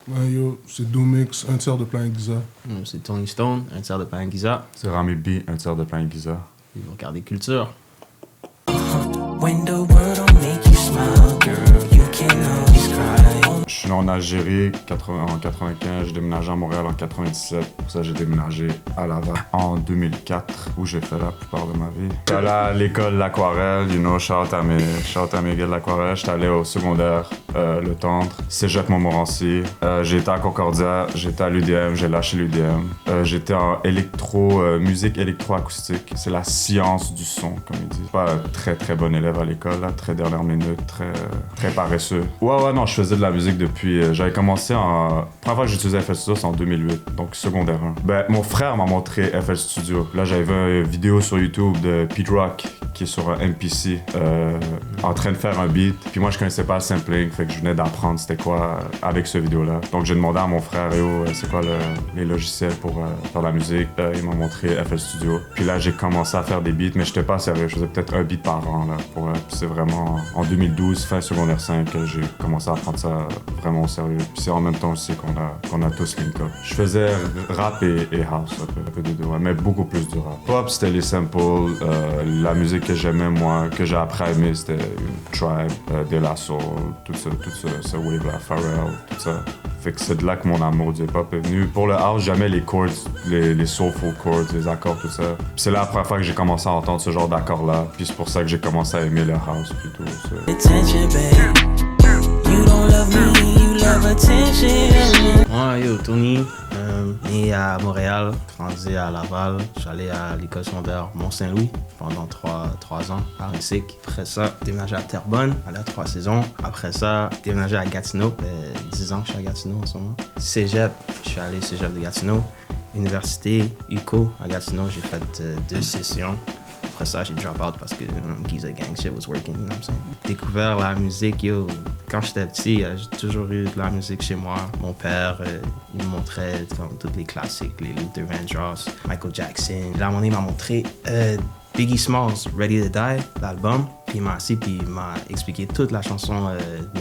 Ouais, yo, c'est Doomix, un tiers de plein Giza. C'est Tony Stone, un tiers de pain Giza. C'est Rami B, un tiers de pain Giza. Et vous regardez Culture. When the world don't make you smile, girl, you can always cry. Je suis né en Algérie en 95, j'ai déménagé à Montréal en 97. Pour ça, j'ai déménagé à Laval en 2004, où j'ai fait la plupart de ma vie. J'étais allé à l'école l'Aquarelle, you know, shout out à mes gars de l'Aquarelle. J'étais allé au secondaire, Le Tendre, Cégep Montmorency. J'ai été à Concordia, j'étais à l'UDM, j'ai lâché l'UDM. J'étais en musique électroacoustique. C'est la science du son, comme ils disent. Pas très très bon élève à l'école, là, très dernière minute, très paresseux. Ouais, non, je faisais de la musique depuis... j'avais commencé La première fois que j'utilisais FL Studio, c'est en 2008, donc secondaire 1. Ben, mon frère m'a montré FL Studio. Là, j'avais vu une vidéo sur YouTube de Pete Rock, qui est sur un MPC, en train de faire un beat. Puis moi, je connaissais pas le sampling, fait que je venais d'apprendre c'était quoi avec ce vidéo-là. Donc, j'ai demandé à mon frère, c'est quoi les logiciels pour faire la musique. Il m'a montré FL Studio. Puis là, j'ai commencé à faire des beats, mais j'étais pas sérieux. Je faisais peut-être un beat par an, là. Puis c'est vraiment en 2012, fin secondaire 5, que j'ai commencé à prendre ça vraiment au sérieux. Puis c'est en même temps aussi qu'on a tous link up. Je faisais rap et house, un peu de deux, ouais, mais beaucoup plus du rap. Pop, c'était les samples, la musique que j'aimais, moi, que j'ai appris à aimer, c'était Tribe, De La Soul, tout ce wave-là, Pharrell, tout ça. Fait que c'est de là que mon amour du hip-hop est venu. Pour le house, j'aimais les chords, les soulful chords, les accords, tout ça. Puis c'est là la première fois que j'ai commencé à entendre ce genre d'accords-là. Puis c'est pour ça que j'ai commencé à aimer le house plutôt. Attention, babe. You don't love me, you love attention. Moi, yo, Tony, né à Montréal, grandi à Laval. J'allais à l'école secondaire Mont-Saint-Louis pendant 3 ans à Rinsic. Après ça, déménagé à Terrebonne, allé à 3 saisons. Après ça, déménagé à Gatineau. 10 ans que je suis à Gatineau en ce moment. Cégep, je suis allé au Cégep de Gatineau. Université, UCO à Gatineau, j'ai fait 2 sessions. Après ça, j'ai drop out parce que Giza Gang shit was working, you know what I'm saying? Découvert la musique, yo. Quand j'étais petit, j'ai toujours eu de la musique chez moi. Mon père, il me montrait comme tous les classiques, les Luther Vandross, Michael Jackson. Là, à un moment donné, il m'a montré Biggie Smalls, Ready to Die, l'album. Puis il m'a assis, puis il m'a expliqué toute la chanson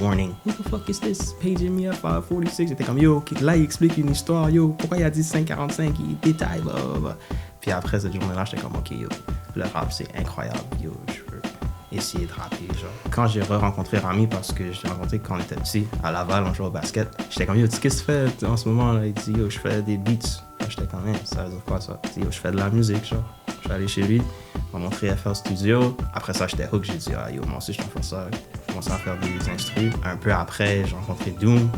Warning. Who the fuck is this? Paging me at 546. J'étais comme, yo, là, il explique une histoire, yo. Pourquoi il a dit 545? Il détaille, blablabla. Puis après cette journée-là, j'étais comme, ok, yo, le rap, c'est incroyable, yo, je veux essayer de rapper, genre. Quand j'ai re-rencontré Rami, parce que je l'ai rencontré quand on était petit, à Laval, on jouait au basket, j'étais comme, yo, qu'est-ce que tu fais en ce moment, là? Il dit, yo, je fais des beats. J'étais comme, ça veut dire quoi, ça? Il dit, yo, je fais de la musique, genre. Je suis allé chez lui, il m'a montré FL Studio. Après ça, j'étais hook, j'ai dit, ah, yo, moi aussi, je t'en fais ça. J'ai commencé à faire des instrus. Un peu après, j'ai rencontré Doom.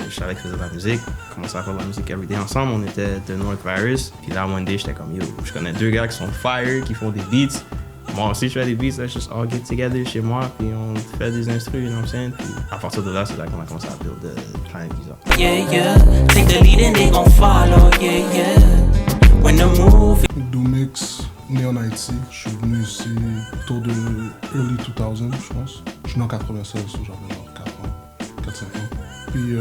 Je savais qu'il faisait de la musique. On commençait à faire de la musique everyday ensemble. On était de North Virus. Puis là, one day, j'étais comme, yo, je connais 2 gars qui sont fire, qui font des beats. Moi aussi, je fais des beats. Let's just all get together chez moi. Puis on fait des instrus, you know what I'm saying? Puis à partir de là, c'est là qu'on a commencé à build plein de bizarres. Yeah, yeah. Take the lead and they gon' follow. Yeah, yeah. When the move. Doomix, né en Haïti. Je suis venu ici autour de early 2000, je pense. Je suis né en 96, j'avais genre 4 ans, 4-5 ans. Puis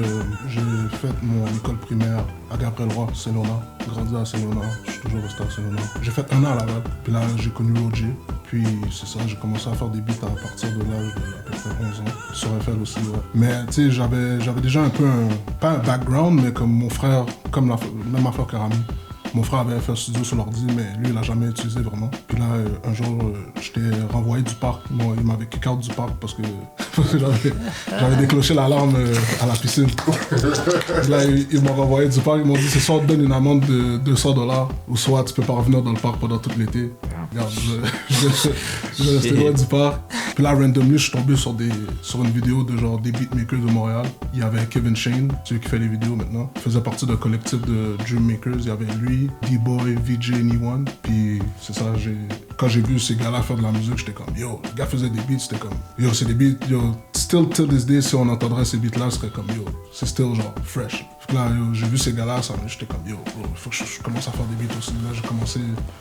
j'ai fait mon école primaire à Gabriel-Roy, Saint-Léonard. Grandi à Saint-Léonard, je suis toujours resté à Saint-Léonard. J'ai fait 1 an à Laval, puis là j'ai connu Roger. Puis c'est ça, j'ai commencé à faire des beats à partir de l'âge de à peu près 11 ans. Sur FL aussi, ouais. Mais tu sais, j'avais déjà un peu pas un background, mais comme mon frère, comme même affaire que Rami. Mon frère avait FL Studio sur l'ordi, mais lui, il l'a jamais utilisé vraiment. Puis là, un jour, j'étais renvoyé du parc. Moi, il m'avait kick out du parc parce que j'avais déclenché l'alarme à la piscine. Puis là, ils m'ont renvoyé du parc. Ils m'ont dit, c'est soit on te donne une amende de $200 ou soit tu peux pas revenir dans le parc pendant tout l'été. Regarde, je restais loin du parc. Puis là, randomly, je suis tombé sur une vidéo de genre des beatmakers de Montréal. Il y avait Kevin Shane, celui qui fait les vidéos maintenant. Il faisait partie d'un collectif de Dream Makers. Il y avait lui, D-Boy, VJ, Anyone. Puis c'est ça, quand j'ai vu ces gars-là faire de la musique, j'étais comme, yo, le gars faisait des beats, c'était comme, yo, c'est des beats, yo, still till this day, si on entendrait ces beats-là, ce serait comme, yo, c'est still genre fresh. Fait que là, yo, j'ai vu ces gars-là, j'étais comme, yo, il faut que je commence à faire des beats aussi. Là,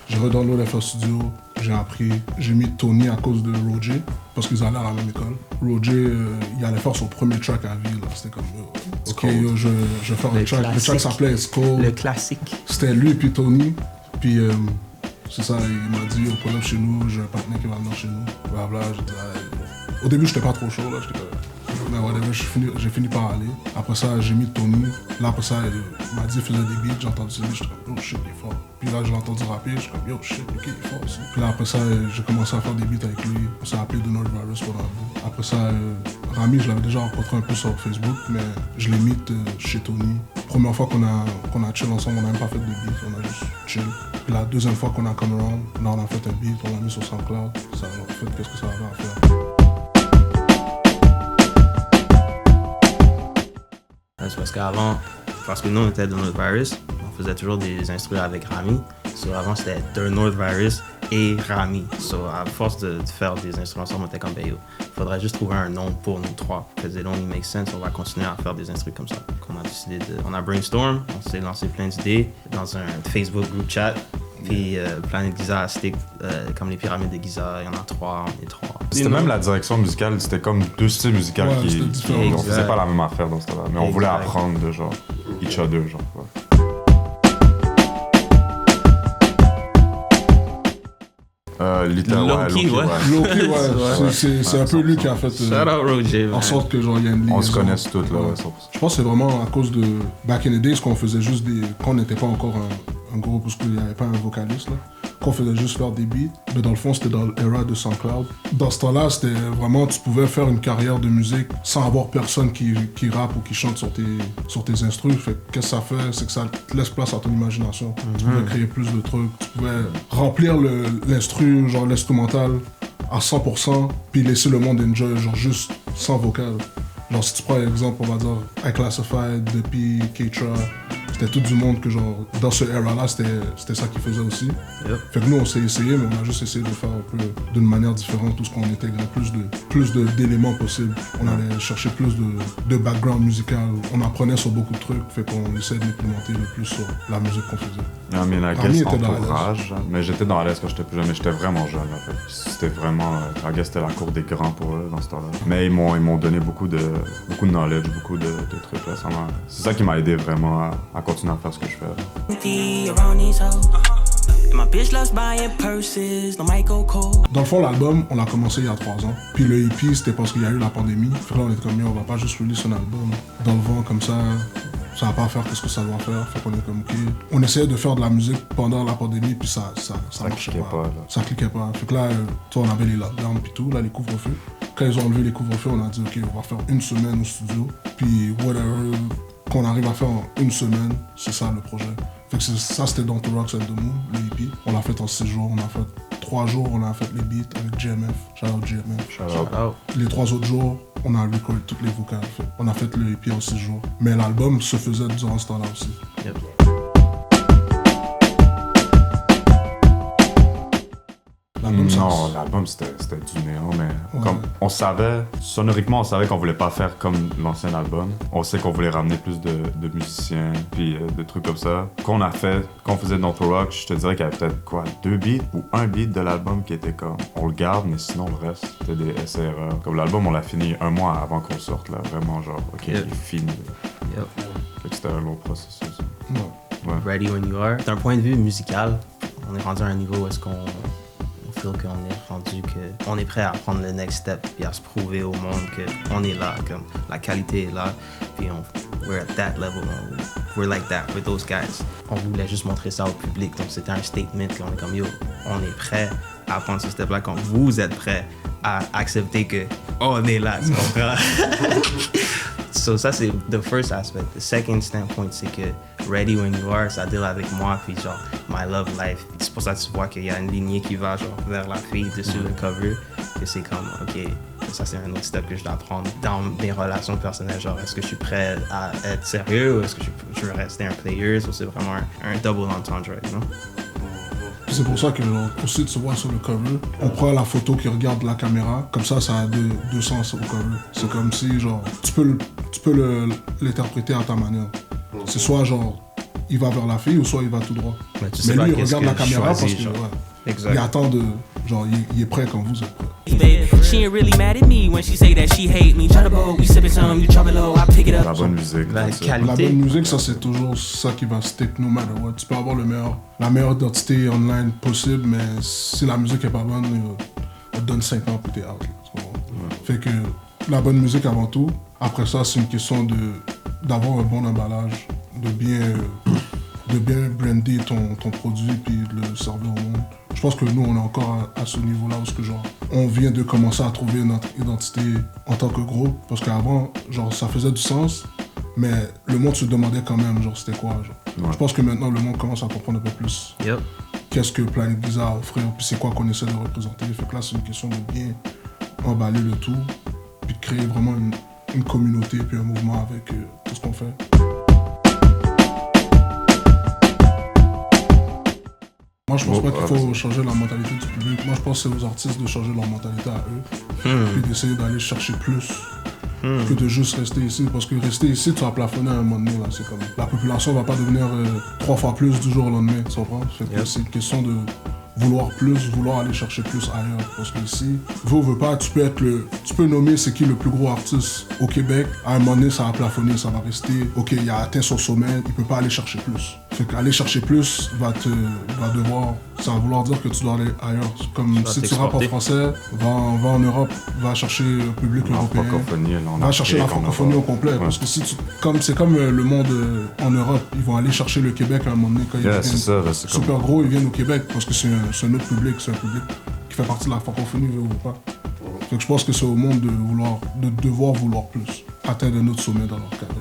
j'ai redownloadé FL Studio, j'ai appris, j'ai mis Tony à cause de Roger, parce qu'ils allaient à la même école. Roger, il allait faire son premier track à vie, là, c'était comme, yo, ok, yo, je vais faire un track. Le track s'appelait It's Cold. Le classique. C'était lui puis Tony, puis c'est ça, il m'a dit, pull up chez nous, j'ai un partenaire qui va venir chez nous, blablabla, j'ai dit, au début, j'étais pas trop chaud, là, j'étais comme, Mais whatever, j'ai fini par aller. Après ça, j'ai mis Tony. Là, après ça, il m'a dit qu'il faisait des beats. J'ai entendu ses beats, je suis comme, yo, shit, il est fort. Puis là, je l'ai entendu rapper, je suis comme, yo, shit, ok, il est fort aussi. Puis là, après ça, j'ai commencé à faire des beats avec lui. On s'est appelé The North Virus pendant un bout. Après ça, Rami, je l'avais déjà rencontré un peu sur Facebook, mais je l'ai mis chez Tony. Première fois qu'on a chill ensemble, on n'a même pas fait de beat, on a juste chill. Puis la deuxième fois qu'on a come around, là, on a fait un beat, on l'a mis sur SoundCloud. Ça a fait qu'est-ce que ça avait à faire. C'est parce qu'avant, parce que nous on était The North Virus, on faisait toujours des instrus avec Rami. So, avant c'était The North Virus et Rami. So, à force de faire des instrus ensemble, on était comme il faudrait juste trouver un nom pour nous trois. Because it only makes sense, on va continuer à faire des instrus comme ça. On a décidé on a brainstorm, on s'est lancé plein d'idées dans un Facebook group chat. Puis Planet Giza à Stick, comme les pyramides de Giza, il y en a 3, on est 3. C'était même la direction musicale, c'était comme 2 styles musicaux qui on faisait pas la même affaire dans ce temps-là, mais on voulait apprendre de genre each other, genre. Low-key, ouais. Low-key, ouais. C'est un peu lui qui a fait Shout out Roger, en sorte que genre il y a une liaison. On se connaisse toutes là. Ouais. Je pense que c'est vraiment à cause de back in the days qu'on faisait juste quand on n'était pas encore un groupe, parce qu'il n'y avait pas un vocaliste là, qu'on faisait juste faire des beats. Mais dans le fond, c'était dans l'era de SoundCloud. Dans ce temps-là, c'était vraiment, tu pouvais faire une carrière de musique sans avoir personne qui rappe ou qui chante sur tes instrus. Fait que qu'est-ce que ça fait, c'est que ça te laisse place à ton imagination. Tu pouvais créer plus de trucs, tu pouvais remplir l'instru, genre l'instrumental à 100%, puis laisser le monde enjoy, genre juste sans vocal. Genre si tu prends l'exemple, on va dire, iClassified, depuis Keitra, c'était tout du monde que genre, dans ce era-là, c'était ça qu'ils faisaient aussi. Yep. Fait que nous, on s'est essayé, mais on a juste essayé de faire un peu d'une manière différente, tout ce qu'on intégrait plus d'éléments possibles. On allait chercher plus de background musical, on apprenait sur beaucoup de trucs, fait qu'on essaie d'implémenter le plus sur la musique qu'on faisait. Non, mais la guess entourage, mais j'étais dans l'aise quand j'étais plus jeune, mais j'étais vraiment jeune en fait. C'était vraiment, la guess c'était la cour des grands pour eux dans ce temps-là. Mais ils m'ont donné beaucoup de knowledge, beaucoup de trucs là. C'est ça qui m'a aidé vraiment à continuer à faire ce que je fais. Dans le fond, l'album, on l'a commencé il y a 3 ans. Puis le EP, c'était parce qu'il y a eu la pandémie. Fait que là, on était comme, on va pas juste release un album dans le vent comme ça va pas faire ce que ça doit faire. Fait qu'on est comme, ok. On essayait de faire de la musique pendant la pandémie, puis ça marchait pas. Ça cliquait pas. Fait que là, on avait les lockdowns puis tout, là, les couvre-feux. Quand ils ont enlevé les couvre-feux, on a dit, ok, on va faire 1 semaine au studio. Puis whatever qu'on arrive à faire en 1 semaine, c'est ça le projet. Fait que ça, c'était dans The Rocks and the Moon, le EP. On l'a fait en 6 jours, on a fait 3 jours, on a fait les beats avec GMF. Shout out GMF. Shout out. Les 3 autres jours, on a recordé toutes les vocales. On a fait le EP en 6 jours. Mais l'album se faisait durant ce temps-là aussi. Yep. L'album c'était du néant, mais comme on savait, sonoriquement on savait qu'on voulait pas faire comme l'ancien album. On sait qu'on voulait ramener plus de musiciens, puis de trucs comme ça. Quand on faisait notre rock, je te dirais qu'il y avait peut-être 2 beats ou 1 beat de l'album qui était comme, on le garde, mais sinon le reste c'était des SRE. Comme l'album on l'a fini 1 mois avant qu'on sorte là, vraiment genre, ok, il est fini. Yep. Fait que c'était un long processus. Ouais. Ready when you are. D'un point de vue musical, on est rendu à un niveau où est-ce qu'on feel qu'on est rendu qu'on est prêt à prendre le next step et à se prouver au monde qu'on est là, comme la qualité est là, puis we're at that level, we're like that with those guys. On voulait juste montrer ça au public, donc c'était un statement qu'on est comme yo, on est prêt à prendre ce step-là quand vous êtes prêts à accepter que on est là, tu comprends? So ça c'est the first aspect. The second standpoint c'est que Ready When You Are, ça deal avec moi puis genre my love life. C'est pour ça que tu vois qu'il y a une lignée qui va genre vers la fille dessus le cover. Que c'est comme ok, ça c'est un autre step que je dois prendre dans mes relations personnelles. Genre est-ce que je suis prêt à être sérieux ou est-ce que je veux rester un player? So c'est vraiment un double entendre, you know? C'est pour ça que aussi tu vois sur le cover, on prend la photo qui regarde la caméra, comme ça a deux sens au cover. C'est comme si genre tu peux l'interpréter à ta manière. C'est soit genre il va vers la fille ou soit il va tout droit. Mais lui il regarde la caméra parce que il attend de genre il est prêt quand vous êtes prêt. She ain't really mad at me when she say that she hate me. Try to bowl, we sippin' some, you drop it low, I pick it up. La bonne musique. La qualité. La bonne musique, ça c'est toujours ça qui va stick no matter what. Tu peux avoir la meilleure identité online possible, mais si la musique est pas bonne, on te donne 5 ans pour t'es out. Fait que la bonne musique avant tout. Après ça, c'est une question d'avoir un bon emballage, de bien brander ton produit puis de le servir au monde. Je pense que nous, on est encore à ce niveau-là parce que genre, on vient de commencer à trouver notre identité en tant que groupe. Parce qu'avant, genre, ça faisait du sens, mais le monde se demandait quand même, genre, c'était quoi, genre. Ouais. Je pense que maintenant, le monde commence à comprendre un peu plus Yep. qu'est-ce que Planet Giza a à offrir, puis c'est quoi qu'on essaie de représenter. Fait que là, c'est une question de bien emballer le tout, puis de créer vraiment une communauté, puis un mouvement avec tout ce qu'on fait. Moi, je pense pas qu'il faut changer la mentalité du public. Moi, je pense que c'est aux artistes de changer leur mentalité à eux, puis d'essayer d'aller chercher plus que de juste rester ici. Parce que rester ici, tu vas plafonner à un moment donné. Là. C'est comme, la population va pas devenir 3 fois plus du jour au lendemain, tu comprends? Fait que c'est une question de vouloir plus, vouloir aller chercher plus ailleurs. Parce que ici, veut pas, tu peux nommer c'est qui le plus gros artiste au Québec. À un moment donné, ça va plafonner, ça va rester. Ok, il a atteint son sommet, il peut pas aller chercher plus. Fait qu'aller chercher plus ça va vouloir dire que tu dois aller ailleurs. Comme si tu rappes en français, va en Europe, va chercher un public européen. Va chercher la francophonie au complet. Parce que c'est comme le monde en Europe, ils vont aller chercher le Québec à un moment donné quand ils viennent super gros, ils viennent au Québec parce que c'est un autre public, c'est un public qui fait partie de la francophonie, veut ou pas. Fait que je pense que c'est au monde de devoir vouloir plus, atteindre un autre sommet dans leur carrière.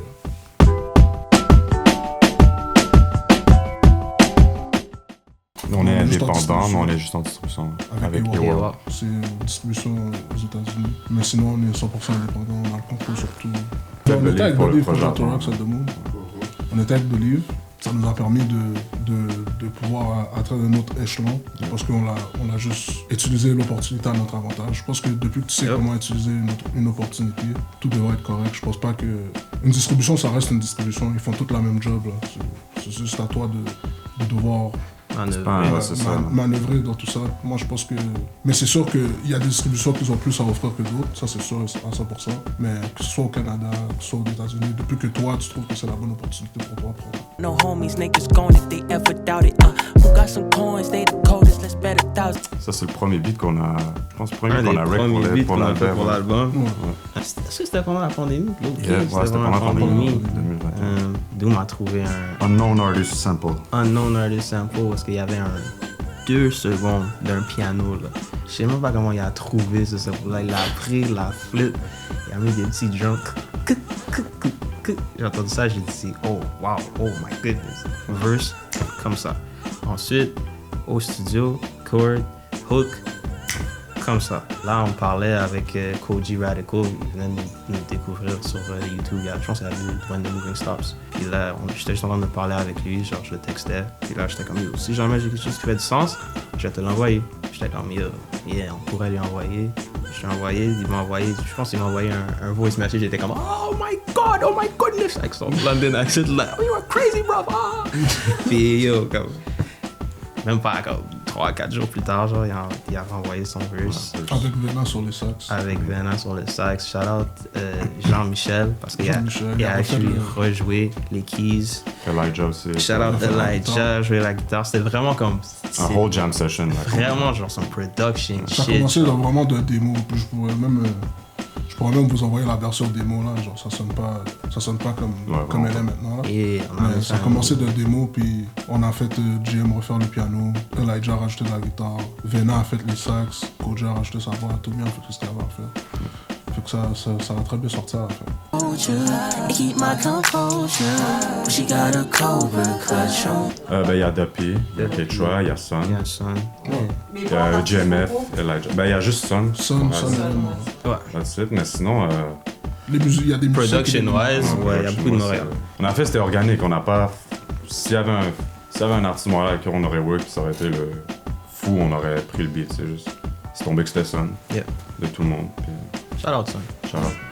On est indépendant, mais on est juste en distribution avec Ewa. C'est une distribution aux États-Unis. Mais sinon, on est 100% indépendant, on a le contrôle sur tout. On était avec Dolive pour Project Rock, ça demande. On était avec Dolive. Ça nous a permis de pouvoir atteindre un autre échelon parce qu'on a juste utilisé l'opportunité à notre avantage. Je pense que depuis que tu sais comment utiliser une opportunité, tout devrait être correct. Je pense pas que... Une distribution, ça reste une distribution. Ils font toute la même job. Là. C'est juste à toi de devoir... manœuvrer dans tout ça. Moi, je pense que... Mais c'est sûr qu'il y a des distributions qui ont plus à offrir que d'autres. Ça, c'est sûr à 100%. Mais que ce soit au Canada, que ce soit aux États-Unis, depuis que toi, tu trouves que c'est la bonne opportunité pour toi, prendre. No homies, niggas gone if they ever doubt it. Who got some coins, they the coldest, let's bet 1,000. Ça, c'est le premier beat qu'on a... Je pense le premier Un beat qu'on des a premiers beats qu'on a fait pour l'album. Ouais. Est-ce que c'était pendant la pandémie? C'était pendant la pandémie 2021. D'où m'a trouvé un... Unknown Artist Sample. Unknown Artist Sample, parce qu'il y avait 2 secondes d'un piano, là. Je sais même pas comment il a trouvé ce sample-là. Il a pris la flûte, il a mis des petits drums. J'ai entendu ça, j'ai dit, oh wow, oh my goodness. Verse, comme ça. Ensuite, au studio, chord, hook, comme ça. Là, on parlait avec Koji Radical, il venait de nous découvrir sur YouTube. Je pense qu'il a vu When the Moving Stops. Puis là, j'étais juste en train de parler avec lui, genre je le textais. Puis là, j'étais comme, yo, si jamais j'ai quelque chose qui fait du sens, je vais te l'envoyer. J'étais comme, yo, yeah, on pourrait lui envoyer. Je l'ai envoyé, il m'a envoyé, je pense qu'il m'a envoyé un voice message. J'étais comme, oh my goodness, avec son London accent, là, oh, you are crazy, bro. Ah. Puis yo, comme, même pas comme 3-4 jours plus tard, genre, il a renvoyé son verse. Avec Vena sur les sax. Avec Vena sur le sax. Shout out Jean-Michel, parce qu'il a actually rejoué les keys. Elijah aussi. Shout out Elijah, joué la guitare. C'était vraiment comme... Un whole jam session. Là, vraiment genre son production ça shit. a commencé dans vraiment de démo. Je pourrais même vous envoyer la version démo là, genre ça sonne pas comme elle est maintenant là. Et ça a commencé de démo, puis on a fait GM refaire le piano, Elijah a rajouté de la guitare, Vena a fait les sax, Koja a rajouté sa voix, tout bien fait tout ce qu'il avait à faire. Fait que ça a très bien sorti à la fin. Keep my composure, but she got a cobra clutch on. Il y a Duppy, il y a Quechua, il y a Son. Il y a Son. Il y a GMF, Elijah. Il y a juste Son. Son, ouais. That's it, mais sinon... il y a des production-wise, ouais, il y a beaucoup de Montréal. On a fait, c'était organique, on n'a pas... S'il y avait un artiste Montréal avec qui on aurait work, ça aurait été le fou, on aurait pris le beat, c'est juste... C'est tombé que c'était Son, de tout le monde. Puis... Shout out, Son.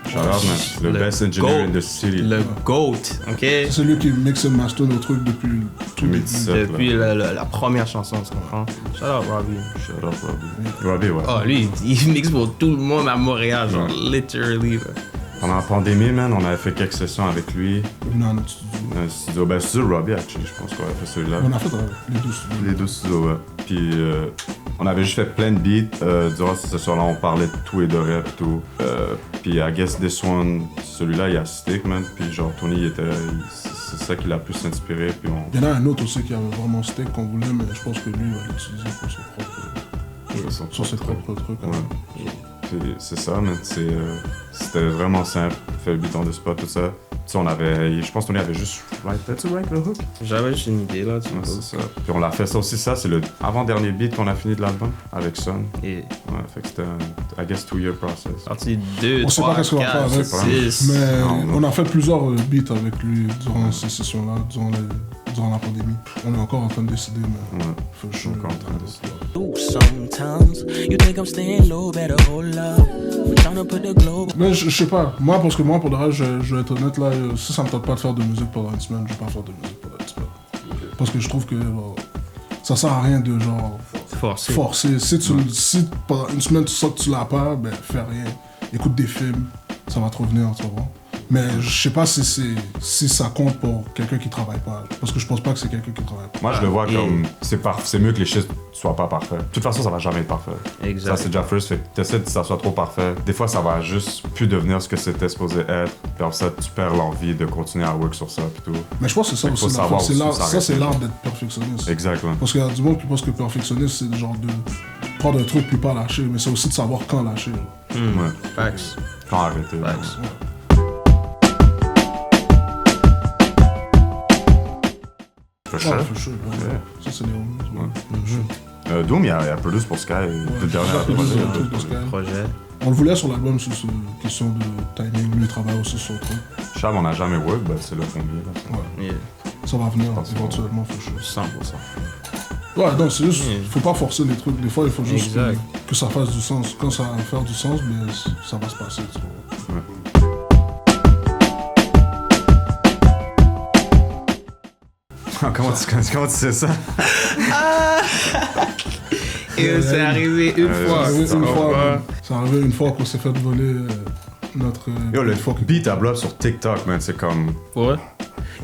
Shout out, man. Le best engineer in the city. Le GOAT, ok? C'est celui qui mixe et master nos trucs depuis tout 2017. Depuis la première chanson, tu comprends? Shout out, Robbie. Shout out, Robbie. Robbie, ouais. Oh, lui, il mixe pour tout le monde à Montréal, genre, literally. Là. Pendant la pandémie, man, on avait fait quelques sessions avec lui. Venu à notre studio. Studio Robbie, actually, je pense qu'on avait fait celui-là. On a fait les deux studios. Les deux studios, ouais. Puis On avait juste fait plein de beats. Durant ce soir-là, on parlait de tout et de rap et tout. Puis I guess this one, celui-là, il a stick, man. Puis genre, Tony, c'est ça qui l'a plus inspiré. Puis Il y en a un autre aussi qui avait vraiment stick qu'on voulait, mais je pense que lui, il va l'utiliser pour ses propres trucs. Ouais. C'est ça, man. C'était vraiment simple. Fait le beat on the spot, tout ça. Tu sais, je pense qu'on avait juste write le hook. J'avais juste une idée là, tu vois. C'est ça. Puis on l'a fait ça aussi, c'est le avant-dernier beat qu'on a fini de l'album avec Son. Et Ouais, fait que c'était I guess 2-year process. partie 2, On sait pas 3, qu'est-ce qu'on va faire 4, avec, 6. mais Non. on a fait plusieurs beats avec lui durant ces sessions-là, durant la pandémie. On est encore en train de décider, mais Ouais. faut chaud. Encore en train de décider. Ooh, sometimes you think I'm staying low, better hold up. I'm tryna put the globe. Mais je sais pas, parce que moi, pour le reste, je vais être honnête, là, si ça me tente pas de faire de musique pendant une semaine, je vais pas faire de musique pendant une semaine. Parce que je trouve que ça sert à rien de forcer. Si pendant une semaine tu sens que tu l'as pas, ben fais rien. Écoute des films, ça va te revenir, tu vois. Mais je sais pas si ça compte pour quelqu'un qui travaille pas. Parce que je pense pas que c'est quelqu'un qui travaille pas. Moi, je le vois comme c'est mieux que les shit soient pas parfaits. De toute façon, ça va jamais être parfait. Exact. Ça, c'est déjà first. Fait que t'essaies que ça soit trop parfait. Des fois, ça va juste plus devenir ce que c'était supposé être. Puis après ça, tu perds l'envie de continuer à work sur ça. Puis tout. Mais je pense que c'est ça Fait qu'il faut aussi. savoir C'est où l'art, s'arrêter. ça, c'est l'art d'être perfectionniste. Exact, ouais. Parce qu'il y a du monde qui pense que perfectionniste, c'est le genre de prendre un truc puis pas lâcher. Mais c'est aussi de savoir quand lâcher. Ouais. Facts. Quand arrêter. ouais. Facts. For Ouais, sure. for sure, ouais. Ça, c'est les homies. Ouais. Doom, il y a Produce pour Sky. Le dernier Ouais, projet. c'est un truc de Sky. Projet. On le voulait sur l'album sur cette question de timing. Lui, il travaille aussi sur le truc. Chab, on n'a jamais work, ben c'est le premier. Là. Ouais. Yeah. Ça va venir pense éventuellement, for sure. 100%. Ouais, non, c'est juste, faut pas forcer les trucs. Des fois, il faut juste Exact. que ça fasse du sens. Quand ça va faire du sens, mais ça va se passer, tu vois. Comment tu sais ça? Et c'est arrivé une fois. C'est arrivé une fois qu'on s'est fait voler notre... Yo, le fuck. beat à bloc sur TikTok, man, c'est comme... Ouais.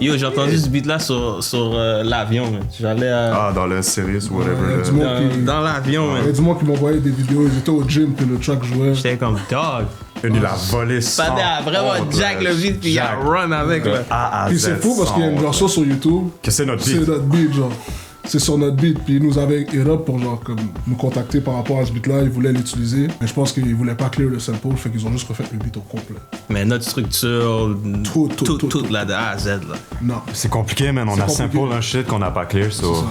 Yo, j'ai entendu ce beat là sur l'avion, man. J'allais à... Ah, dans le series ou whatever. Ouais, là. dis-moi. Dans l'avion, Il y a man. du monde qui m'envoyait des vidéos, ils étaient au gym, puis le track jouait. J'étais comme dog. Il a volé ça. Padé a vraiment jack le beat puis il a run avec là. A à Puis Z, c'est fou parce qu'il y a une sans- version sur YouTube, Que c'est notre c'est beat. notre beat, genre. C'est sur notre beat, puis ils nous avaient hit up pour genre comme nous contacter par rapport à ce beat-là, ils voulaient l'utiliser, mais je pense qu'ils voulaient pas clear le sample, fait qu'ils ont juste refait le beat au complet. Mais notre structure, Tout, toute là de A à Z là. Non. C'est compliqué, man. On C'est a compliqué. simple un shit qu'on n'a pas clear, C'est so... ça.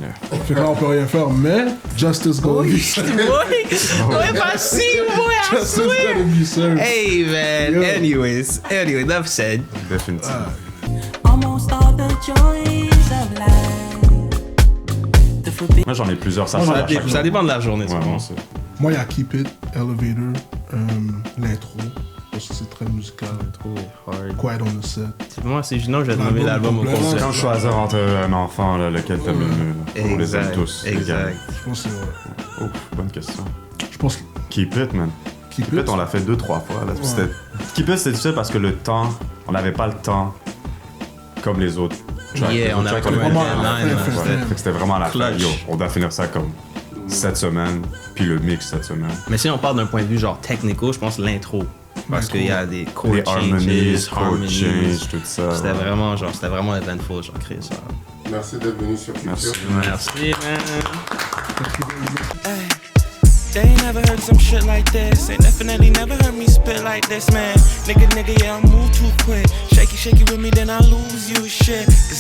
Yeah. Fait que là, on peut rien faire, mais justice gonna be served. Ouais, facile, boy, I Justice swear. gonna be served. Hey man, Yeah. anyway, enough said. Définitivement. Almost all the joys of life. The forbidden. Moi, j'en ai plusieurs. Ça Moi, change j'en ai à chaque Ça jour. dépend de la journée, tu Ouais, vois. moi aussi. Moi, il y a Keep It, Elevator, l'intro, parce que c'est très musical. Quiet on the Set. Moi, c'est sinon, je vais te L'album nommer l'album au complet, complet. Quand choisir entre un enfant, là, lequel t'aimes le mieux, là. On les aime tous. les gars. Exact. Je pense que c'est... Oh, bonne question. Je pense que Keep It, man. Keep Keep It, on l'a fait 2-3 fois. Là. Puis c'était- Keep It, c'était difficile parce que le temps, on n'avait pas le temps comme les autres. tracks. Yeah, Les on autres avait tracks, comme un vraiment deadline. à la là. fin, Ouais, C'était- fait que c'était vraiment à la fin. Clutch. Yo, on doit finir ça comme cette semaine, puis le mix cette semaine. Mais si on parle d'un point de vue genre technico, je pense l'intro. Parce qu'il y a des chord Les harmonies, changes, chord change, tout ça. C'était ouais. vraiment eventful, genre créer ça. Merci d'être venu sur Merci. Culture. Merci, man. They ain't never heard some shit like this. They definitely never heard me spit like this, man. Nigga, yeah, I move too quick. Shaky with me, then I lose you, shit.